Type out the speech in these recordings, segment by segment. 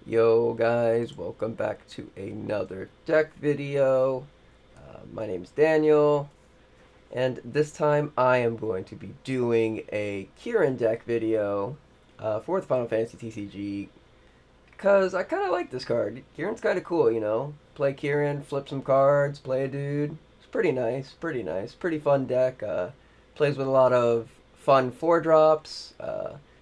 Yo guys, welcome back to another deck video. My name is Daniel, and this time I am going to be doing a Kirin deck video for the Final Fantasy TCG because I kind of like this card. Kirin's kind of cool, you know? Play Kirin, flip some cards, play a dude. It's pretty nice, pretty nice. Pretty fun deck. Plays with a lot of fun 4-drops.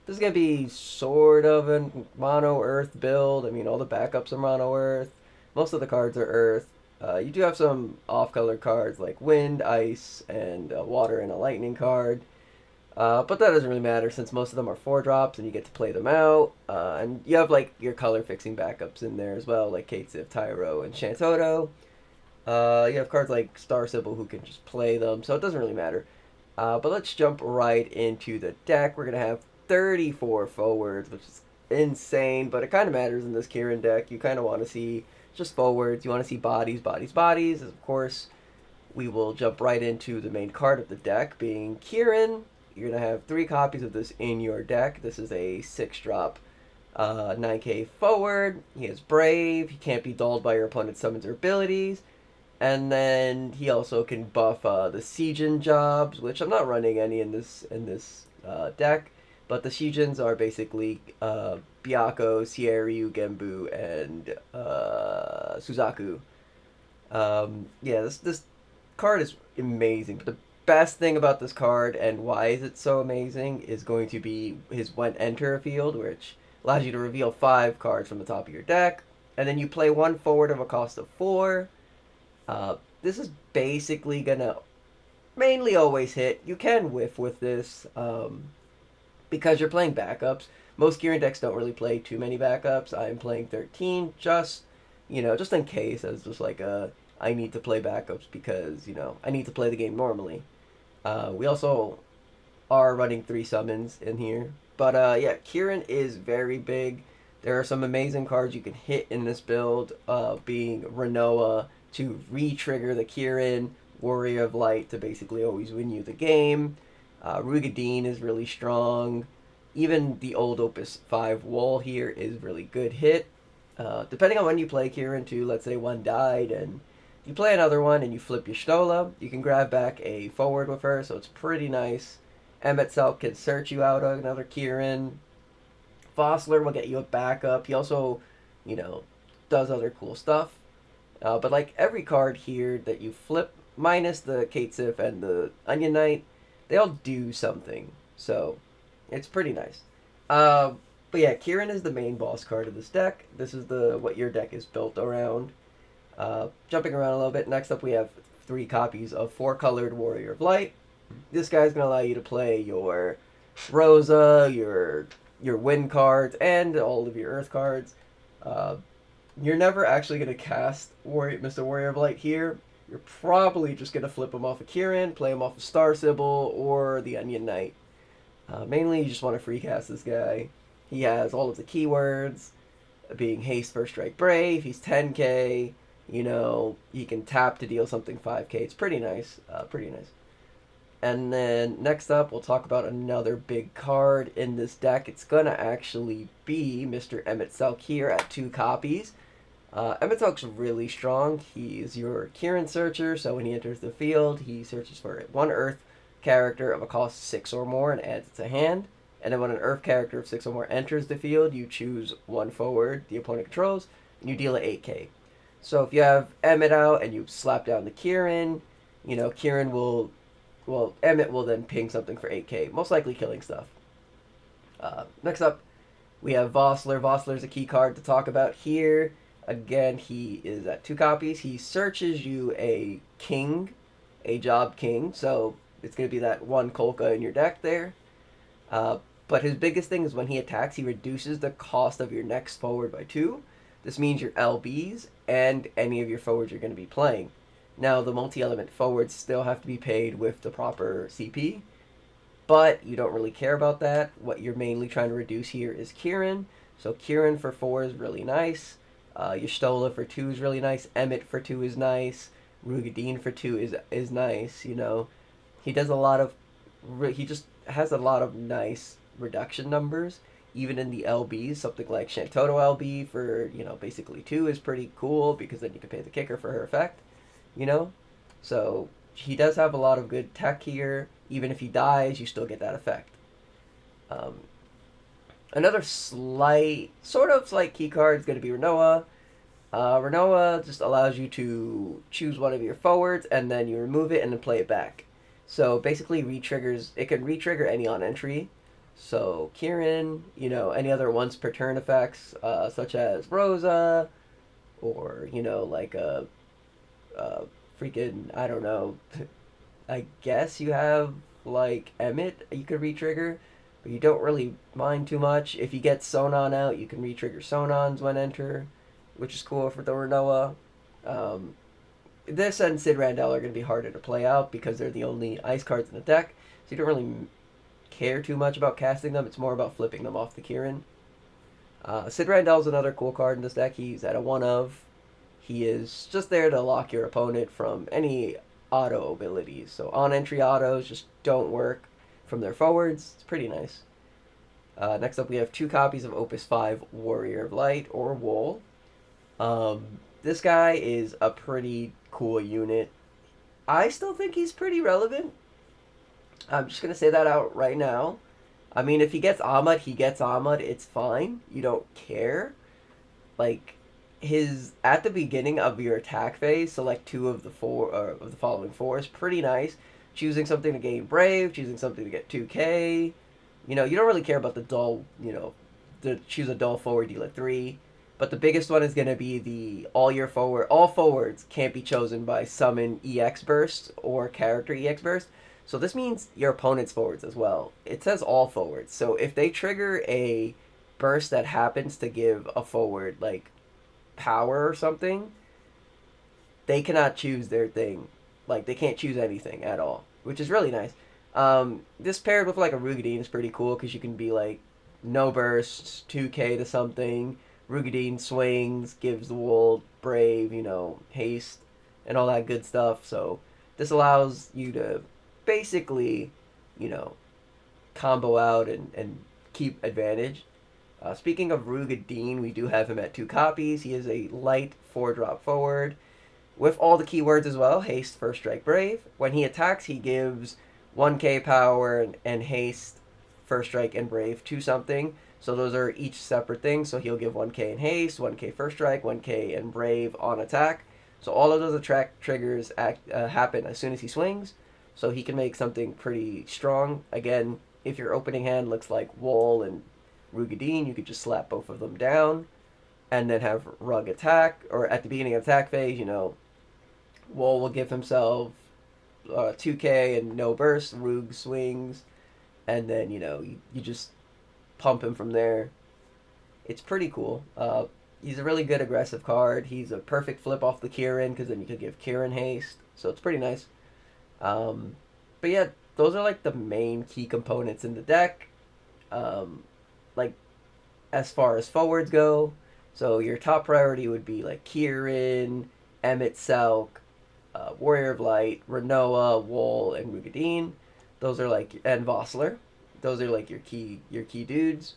This is going to be sort of a mono Earth build. I mean, all the backups are mono Earth. Most of the cards are Earth. You do have some off-color cards like Wind, Ice, and Water and a Lightning card. But that doesn't really matter since most of them are 4-drops and you get to play them out. And you have like your color fixing backups in there as well, like Kate Sif, Tyro, and Shantoto. You have cards like Star Sybil who can just play them, so it doesn't really matter. But let's jump right into the deck. We're going to have 34 forwards, which is insane, but it kind of matters in this Kirin deck. You kind of want to see just forwards. You want to see bodies, bodies, bodies. Of course, we will jump right into the main card of the deck, being Kirin. You're going to have 3 copies of this in your deck. This is a 6-drop 9k forward. He is brave. He can't be dulled by your opponent's summons or abilities. And then he also can buff the Siegen jobs, which I'm not running any in this deck. But the Siegens are basically Byakko, Sierryu, Genbu, and Suzaku. Yeah, this card is amazing. But the best thing about this card and why is it so amazing is going to be his when enter field, which allows you to reveal 5 cards from the top of your deck, and then you play 1 forward of a cost of 4. This is basically gonna mainly always hit. You can whiff with this because you're playing backups. Most Kirin decks don't really play too many backups. I'm playing 13 just, just in case, as just like I need to play backups because, I need to play the game normally. We also are running 3 summons in here. But yeah, Kirin is very big. There are some amazing cards you can hit in this build, being Renoa to re-trigger the Kirin, Warrior of Light to basically always win you the game. Rugadine is really strong. Even the old Opus 5 wall here is really good hit. Depending on when you play Kirin too, let's say one died and you play another one and you flip your Stola, you can grab back a forward with her, so it's pretty nice. Emet can search you out another Kirin. Vossler will get you a backup. He also, does other cool stuff. But like every card here that you flip, minus the Kate Sif and the Onion Knight, they all do something. So it's pretty nice. But yeah, Kirin is the main boss card of this deck. This is what your deck is built around. Jumping around a little bit, next up we have 3 copies of 4-colored Warrior of Light. This guy's going to allow you to play your Rosa, your Wind cards, and all of your Earth cards. You're never actually going to cast Mr. Warrior of Light here. You're probably just going to flip him off of Kirin, play him off of Star Sybil, or the Onion Knight. Mainly, you just want to free cast this guy. He has all of the keywords, being Haste, First Strike, Brave. He's 10k. He can tap to deal something 5k. It's pretty nice. Pretty nice. And then next up, we'll talk about another big card in this deck. It's going to actually be Mr. Emet here at 2 copies. Emet really strong. He's your Kirin searcher, so when he enters the field, he searches for 1 Earth character of a cost 6 or more and adds it to hand. And then when an Earth character of 6 or more enters the field, you choose 1 forward the opponent controls, and you deal it 8k. So if you have Emmet out and you slap down the Kirin, Kirin will... Well, Emmet will then ping something for 8k, most likely killing stuff. Next up, we have Vossler. Vossler's a key card to talk about here. Again, he is at 2 copies. He searches you a king, a job king, so it's going to be that 1 Kolka in your deck there. But his biggest thing is when he attacks, he reduces the cost of your next forward by 2. This means your LBs and any of your forwards you're going to be playing. Now, the multi-element forwards still have to be paid with the proper CP, but you don't really care about that. What you're mainly trying to reduce here is Kirin. So Kirin for 4 is really nice. Your Stola for 2 is really nice. Emmet for 2 is nice. Rugadine for 2 is nice. He does a lot of... He just has a lot of nice reduction numbers. even in the LBs, something like Shantoto LB for, basically 2 is pretty cool because then you can pay the kicker for her effect, you know? So he does have a lot of good tech here. Even if he dies, you still get that effect. Um, Another sort of slight key card is going to be Renoa. Renoa just allows you to choose one of your forwards and then you remove it and then play it back. So basically, it can re-trigger any on entry. So Kirin, any other once per turn effects, such as Rosa, or like a freaking, I don't know. I guess you have like Emmett you could re-trigger, but you don't really mind too much. If you get Sonon out, you can re-trigger Sonons when enter, which is cool for the Renoa. Um, this and Sid Randall are going to be harder to play out because they're the only ice cards in the deck, so you don't really care too much about casting them. It's more about flipping them off the Kirin. Sid Randall's another cool card in this deck. He's at a 1 of. He is just there to lock your opponent from any auto abilities. So on entry autos just don't work from their forwards. It's pretty nice. Next up, we have 2 copies of Opus 5 Warrior of Light, or Wool. This guy is a pretty cool unit. I still think he's pretty relevant. I'm just going to say that out right now. I mean, if he gets Ahmad, he gets Ahmad. It's fine. You don't care. Like, at the beginning of your attack phase, select 2 of the following 4 is pretty nice. Choosing something to gain Brave, choosing something to get 2K. You don't really care about the dull, to choose a dull forward, deal at 3. But the biggest one is going to be all forwards can't be chosen by summon EX burst or character EX burst. So this means your opponent's forwards as well. It says all forwards. So if they trigger a burst that happens to give a forward like power or something, they cannot choose their thing. Like, they can't choose anything at all, which is really nice. This paired with like a Rugadine is pretty cool because you can be like no bursts, 2K to something. Rugadine swings, gives the Wool Brave, haste, and all that good stuff. So this allows you to basically, combo out and keep advantage. Speaking of Rugadine, we do have him at 2 copies. He is a light 4-drop forward with all the keywords as well. Haste, First Strike, Brave. When he attacks, he gives 1K power and haste, First Strike, and Brave to something. So those are each separate things. So he'll give 1K in haste, 1K First Strike, 1K and Brave on attack. So all of those attack triggers happen as soon as he swings. So he can make something pretty strong. Again, if your opening hand looks like Wool and Rugadine, you could just slap both of them down and then have Rug attack. Or at the beginning of attack phase, Wool will give himself 2K and no burst. Rug swings. And then, you just pump him from there. It's pretty cool. He's a really good aggressive card. He's a perfect flip off the Kirin because then you could give Kirin haste. So it's pretty nice. But yeah, those are like the main key components in the deck. Like, as far as forwards go, so your top priority would be like Kirin, Emmett Selk, Warrior of Light, Renoa, Wool, and Rugadine. Those are like, and Vossler. Those are like your key dudes.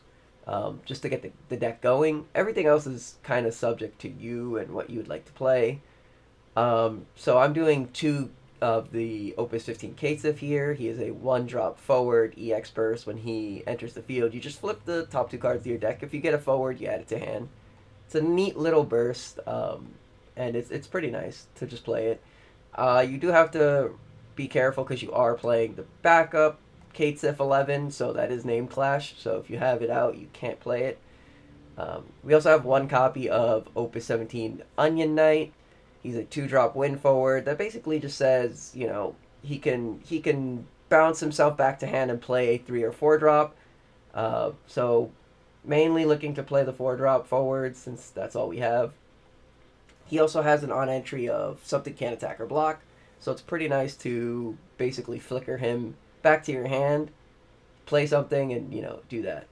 Just to get the deck going. Everything else is kind of subject to you and what you would like to play. So I'm doing 2 of the Opus 15 Katsif here. He is a 1-drop forward EX burst. When he enters the field, you just flip the top 2 cards of your deck. If you get a forward, you add it to hand. It's a neat little burst, and it's pretty nice to just play it. You do have to be careful because you are playing the backup Katsif 11, so that is name clash. So if you have it out, you can't play it. We also have 1 copy of Opus 17 Onion Knight. He's a 2-drop win forward that basically just says, he can bounce himself back to hand and play a 3 or 4-drop. So mainly looking to play the 4-drop forward since that's all we have. He also has an on entry of something can't attack or block, so it's pretty nice to basically flicker him back to your hand, play something, and do that.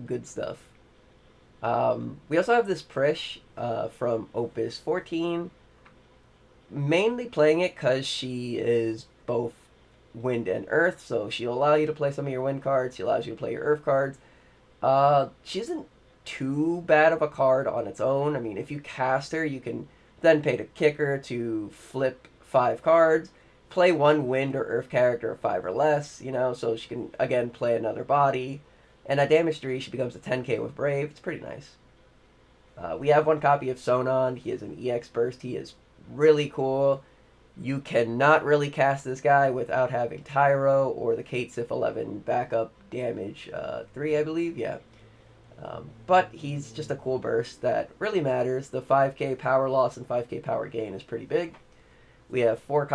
Good stuff. We also have this Prish from Opus 14. Mainly playing it because she is both wind and earth, so she'll allow you to play some of your wind cards, she allows you to play your earth cards. She isn't too bad of a card on its own. I mean, if you cast her, you can then pay to kick her to flip 5 cards, play one wind or earth character of 5 or less, so she can again play another body. And at damage 3, she becomes a 10k with Brave. It's pretty nice. We have one copy of Sonon. He is an EX burst. He is really cool. You cannot really cast this guy without having Tyro or the Kate Sif 11 backup damage 3, I believe. Yeah. But he's just a cool burst that really matters. The 5k power loss and 5k power gain is pretty big. We have 2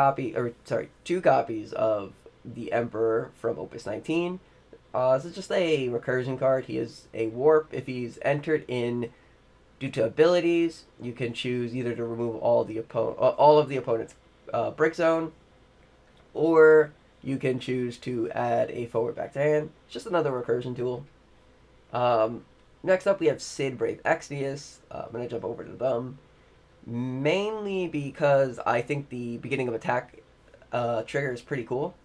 copies of the Emperor from Opus 19. This is just a recursion card. He is a warp. If he's entered in due to abilities, you can choose either to remove all of the opponent's brick zone, or you can choose to add a forward back to hand. It's just another recursion tool. Next up, we have Sid Brave Exvius. I'm going to jump over to them, mainly because I think the beginning of attack trigger is pretty cool.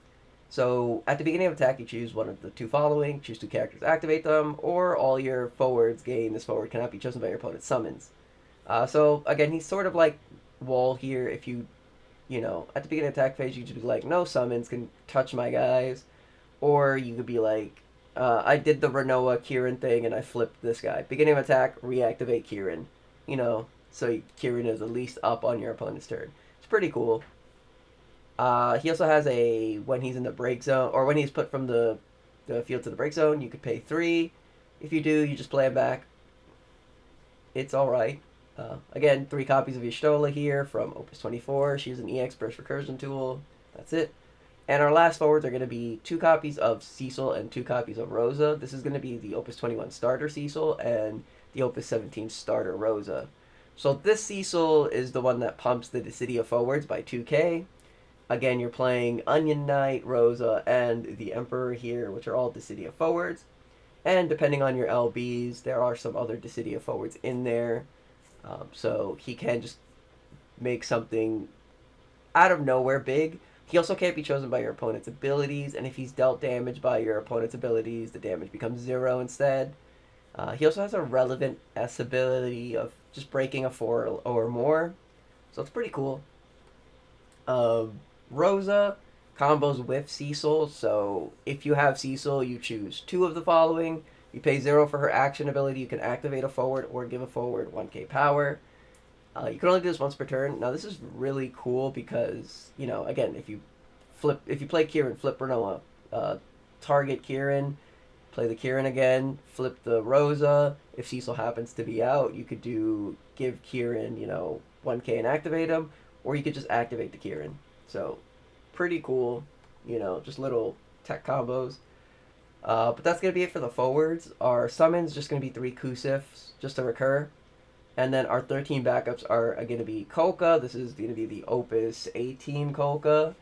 So at the beginning of attack, you choose one of the 2 following, choose 2 characters, activate them, or all your forwards gain this forward cannot be chosen by your opponent's summons. So again, he's sort of like Wall here. If you at the beginning of attack phase, you could be like, no summons can touch my guys, or you could be like, I did the Renoa Kirin thing and I flipped this guy. Beginning of attack, reactivate Kirin. So Kirin is at least up on your opponent's turn. It's pretty cool. He also has when he's in the break zone, or when he's put from the field to the break zone, you could pay 3. If you do, you just play him back. It's alright. Again, 3 copies of Y'shtola here from Opus 24. She's an EX burst recursion tool. That's it. And our last forwards are going to be 2 copies of Cecil and 2 copies of Rosa. This is going to be the Opus 21 starter Cecil and the Opus 17 starter Rosa. So this Cecil is the one that pumps the Dissidia forwards by 2k. Again, you're playing Onion Knight, Rosa, and the Emperor here, which are all Dissidia forwards. And depending on your LBs, there are some other Dissidia forwards in there. So he can just make something out of nowhere big. He also can't be chosen by your opponent's abilities, and if he's dealt damage by your opponent's abilities, the damage becomes 0 instead. He also has a relevant S ability of just breaking a 4 or more, so it's pretty cool. Rosa combos with Cecil, so if you have Cecil, you choose 2 of the following. You pay 0 for her action ability, you can activate a forward or give a forward 1k power. You can only do this once per turn. Now this is really cool because, again, if you play Kirin, flip Renoa, target Kirin, play the Kirin again, flip the Rosa. If Cecil happens to be out, you could give Kirin, 1k and activate him, or you could just activate the Kirin. So, pretty cool, just little tech combos. But that's going to be it for the forwards. Our summons just going to be 3 Kusifs, just to recur. And then our 13 backups are going to be Kolka. This is going to be the Opus 18 Kolka.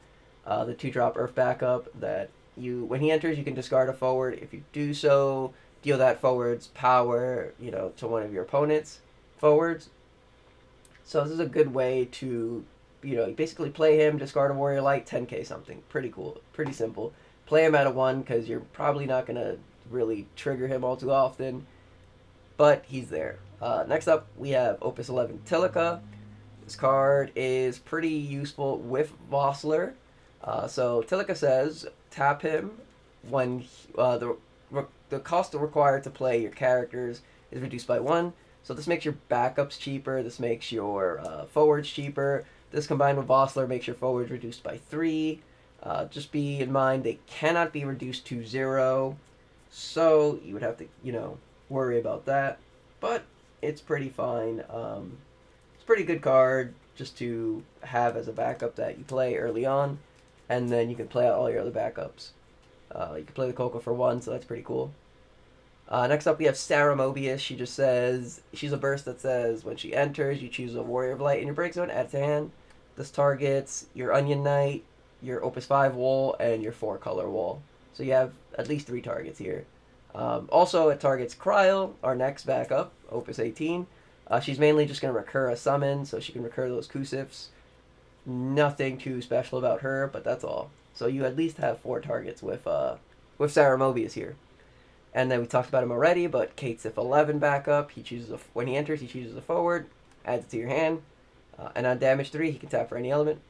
The 2-drop Earth backup that when he enters, you can discard a forward. If you do so, deal that forward's power, to one of your opponent's forwards. So this is a good way to, basically play him, discard a Warrior Light, 10k something. Pretty cool. Pretty simple. Play him at a 1 because you're probably not going to really trigger him all too often. But he's there. Next up, we have Opus 11 Tilica. This card is pretty useful with Vossler. So Tilica says, tap him when the cost required to play your characters is reduced by 1. So this makes your backups cheaper. This makes your forwards cheaper. This combined with Vossler makes your forwards reduced by 3. Just be in mind they cannot be reduced to 0. So you would have to, worry about that. But it's pretty fine. It's a pretty good card just to have as a backup that you play early on. And then you can play out all your other backups. You can play the Coco for 1, so that's pretty cool. Next up, we have Sarah Mobius. She just says, she's a burst that says, when she enters, you choose a Warrior of Light in your break zone, add to hand. This targets your Onion Knight, your Opus 5 wall, and your 4-color wall. So you have at least 3 targets here. Also, it targets Kryl, our next backup, Opus 18. She's mainly just going to recur a summon, so she can recur those Kusifs. Nothing too special about her, but that's all. So you at least have 4 targets with Sarah Mobius here. And then we talked about him already, but Kate's if 11 backup. He chooses when he enters, he chooses a forward, adds it to your hand, and on damage 3, he can tap for any element.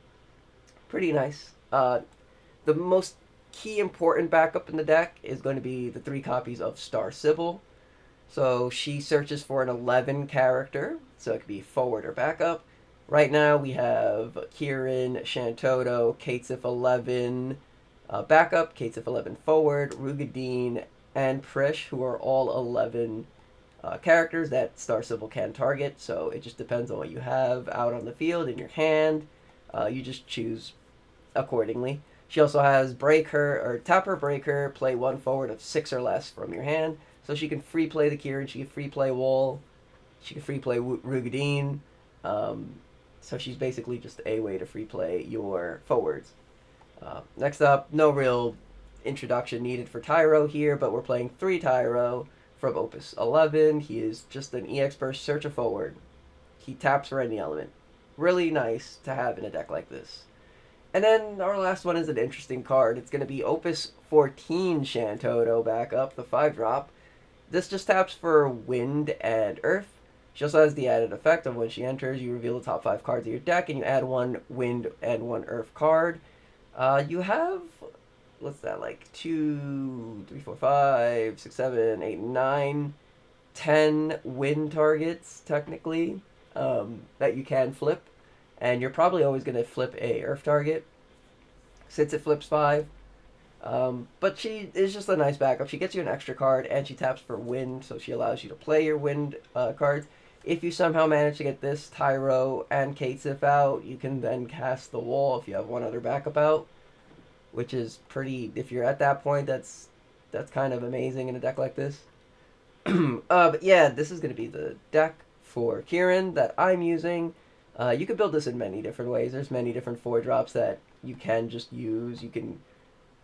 Pretty nice. The most key important backup in the deck is going to be the 3 copies of Star Sybil. So she searches for an 11 character, so it could be forward or backup. Right now we have Kirin, Shantoto, Kate's if 11 backup, Kate's if 11 forward, Rugadine, and Prish, who are all 11 characters that Star Sybil can target. So it just depends on what you have out on the field in your hand. You just choose accordingly. She also has break her or tap her, break her, play 1 forward of 6 or less from your hand. So she can free play the Kirin, she can free play Wall, she can free play Rugadine. So she's basically just a way to free play your forwards. Next up, no real introduction needed for Tyro here, but we're playing 3 Tyro from Opus 11. He is just an EX burst, search a forward. He taps for any element. Really nice to have in a deck like this. And then our last one is an interesting card. It's going to be Opus 14 Shantoto backup, the 5-drop. This just taps for Wind and Earth. She also has the added effect of when she enters, you reveal the top 5 cards of your deck, and you add 1 Wind and 1 Earth card. You have, what's that, like 2, 3, 4, 5, 6, 7, 8, 9, 10 Wind targets, technically, that you can flip. And you're probably always going to flip a Earth target, since it flips 5. But she is just a nice backup. She gets you an extra card, and she taps for Wind, so she allows you to play your Wind cards. If you somehow manage to get this Tyro and Katsif out, you can then cast the Wall if you have one other backup out, which is pretty. If you're at that point, that's kind of amazing in a deck like this. But yeah, this is going to be the deck for Kirin that I'm using. You can build this in many different ways. There's many different 4-drops that you can just use. You can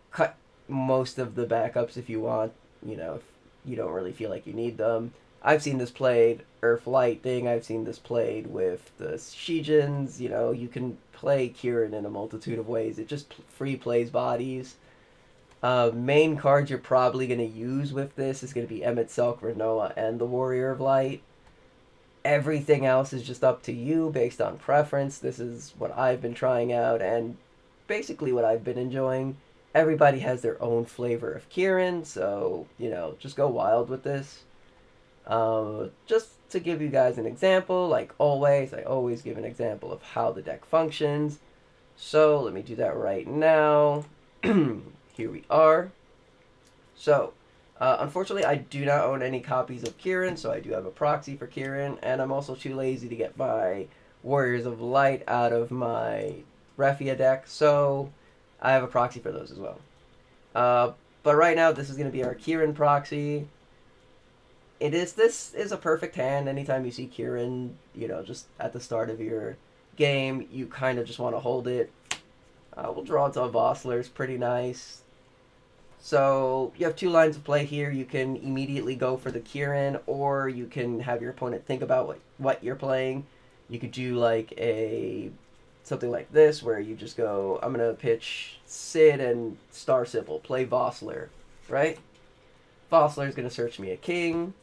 cut most of the backups if you want, if you don't really feel like you need them. I've seen this played Earth Lightning. I've seen this played with the Shijins. You can play Kirin in a multitude of ways. It just free plays bodies. Main cards you're probably going to use with this is going to be Emmet Selk, Renoa, and the Warrior of Light. Everything else is just up to you based on preference. This is what I've been trying out and basically what I've been enjoying. Everybody has their own flavor of Kirin, so, just go wild with this. Just to give you guys an example, like always, I always give an example of how the deck functions. So let me do that right now. Here we are. So, unfortunately, I do not own any copies of Kirin, so I do have a proxy for Kirin, and I'm also too lazy to get my Warriors of Light out of my Refia deck, so I have a proxy for those as well. But right now, this is going to be our Kirin proxy. This is a perfect hand. Anytime you see Kirin, just at the start of your game, you kind of just want to hold it. We'll draw into a Vossler. It's pretty nice. So you have 2 lines of play here. You can immediately go for the Kirin, or you can have your opponent think about what you're playing. You could do like something like this, where you just go, I'm going to pitch Sid and Star Sybil, play Vossler, right? Vossler is going to search me a king,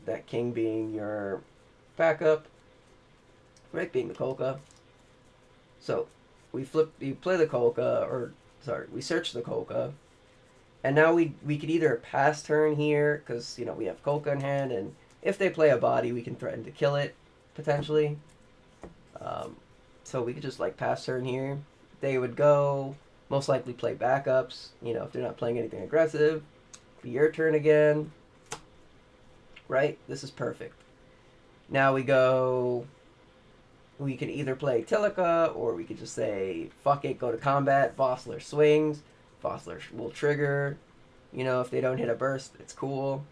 that king being your backup, right, being the Kolka. So you play the Kolka, we search the Kolka, and now we could either pass turn here, because, we have Kolka in hand, and if they play a body, we can threaten to kill it, potentially. So we could just, pass turn here. They would go, most likely play backups, if they're not playing anything aggressive. Be your turn again. Right? This is perfect. Now we can either play Tilica, or we could just say, fuck it, go to combat. Vossler swings. Vossler will trigger. If they don't hit a burst, it's cool.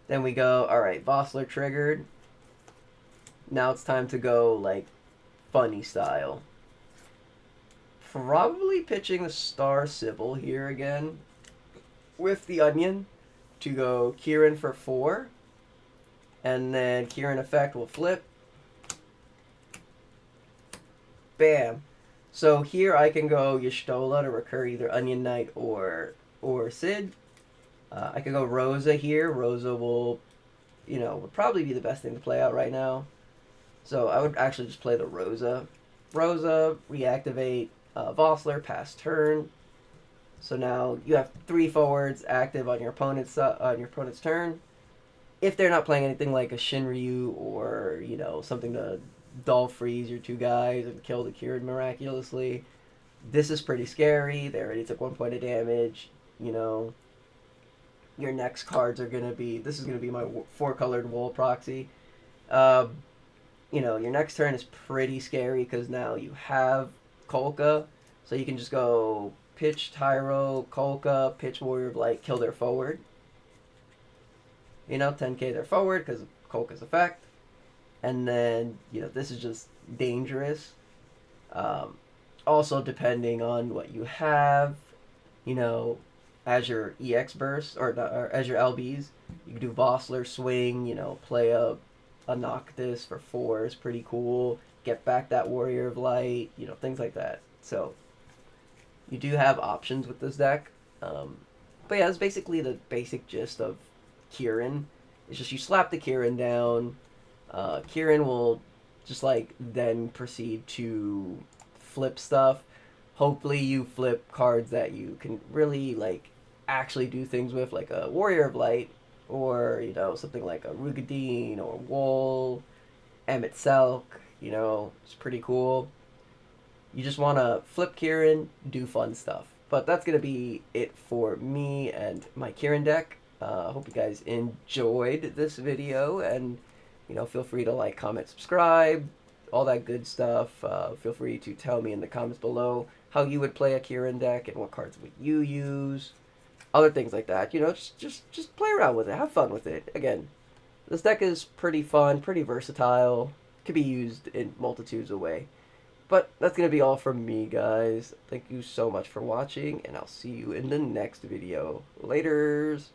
Then we go, alright, Vossler triggered. Now it's time to go, funny style. Probably pitching the Star Sybil here again with the Onion to go Kirin for 4. And then Kirin effect will flip. Bam. So here I can go Y'shtola to recur either Onion Knight or Sid. I could go Rosa here. Rosa will, would probably be the best thing to play out right now. So I would actually just play the Rosa. Rosa, reactivate Vossler, pass turn. So now you have 3 forwards active on your opponent's turn. If they're not playing anything like a Shinryu or something to dull freeze your 2 guys and kill the Kirin miraculously, this is pretty scary. They already took 1 point of damage. You know, your next cards are gonna be. This is gonna be my 4-colored wall proxy. Uh, your next turn is pretty scary because now you have Kolka, so you can just go pitch Tyro, Kolka, pitch Warrior of Light, kill their forward. 10k their forward because of Kolka's effect, and then this is just dangerous. Um, Also, depending on what you have, you know, as your EX burst or as your LBs, you can do Vossler swing. Play a Noctis for 4 is pretty cool. Get back that Warrior of Light. Things like that. So you do have options with this deck. But yeah, that's basically the basic gist of Kirin. It's just you slap the Kirin down. Kirin will just like then proceed to flip stuff. Hopefully, you flip cards that you can really like actually do things with, like a Warrior of Light, or something like a Rugadine or Wool, Emmett Selk. It's pretty cool. You just want to flip Kirin, do fun stuff. But that's going to be it for me and my Kirin deck. I hope you guys enjoyed this video, and feel free to like, comment, subscribe, all that good stuff. Feel free to tell me in the comments below how you would play a Kirin deck and what cards would you use. Other things like that. Just play around with it, have fun with it. Again, this deck is pretty fun, pretty versatile, could be used in multitudes of ways. But that's going to be all from me, guys. Thank you so much for watching, and I'll see you in the next video. Laters!